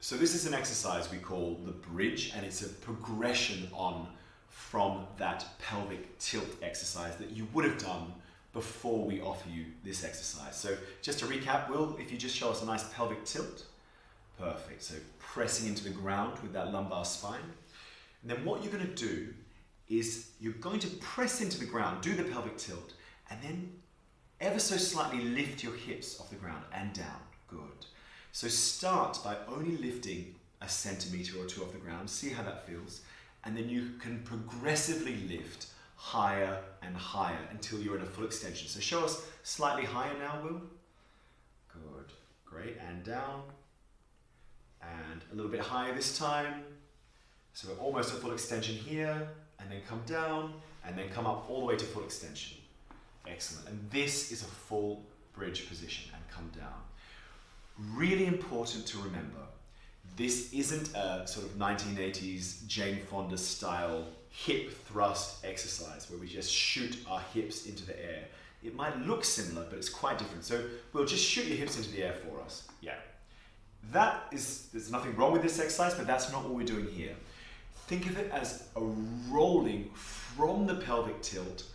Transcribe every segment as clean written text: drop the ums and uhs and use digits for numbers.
So this is an exercise we call the bridge, and it's a progression on from that pelvic tilt exercise that you would have done before we offer you this exercise. So just to recap, Will, if you just show us a nice pelvic tilt. Perfect. So pressing into the ground with that lumbar spine. And then what you're going to do is you're going to press into the ground, do the pelvic tilt, and then ever so slightly lift your hips off the ground and down. Good. So start by only lifting a centimeter or two off the ground. See how that feels. And then you can progressively lift higher and higher until you're in a full extension. So show us slightly higher now, Will. Good. Great. And down. And a little bit higher this time. So we're almost at full extension here. And then come down. And then come up all the way to full extension. Excellent. And this is a full bridge position. And come down. Really important to remember. This isn't a sort of 1980s Jane Fonda style hip thrust exercise where we just shoot our hips into the air. It might look similar, but it's quite different. So we'll just shoot your hips into the air for us. Yeah. There's nothing wrong with this exercise, but that's not what we're doing here. Think of it as a rolling from the pelvic tilt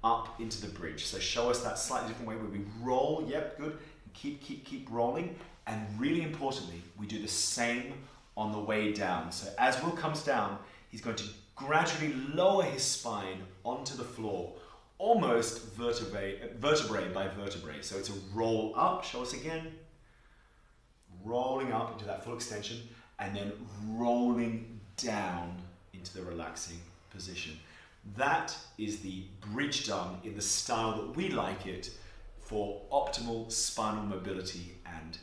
up into the bridge. So show us that slightly different way where we roll. Yep, good. Keep rolling. And really importantly, we do the same on the way down. So as Will comes down, he's going to gradually lower his spine onto the floor, almost vertebrae by vertebrae. So it's a roll up, show us again. Rolling up into that full extension, and then rolling down into the relaxing position. That is the bridge done in the style that we like it for optimal spinal mobility and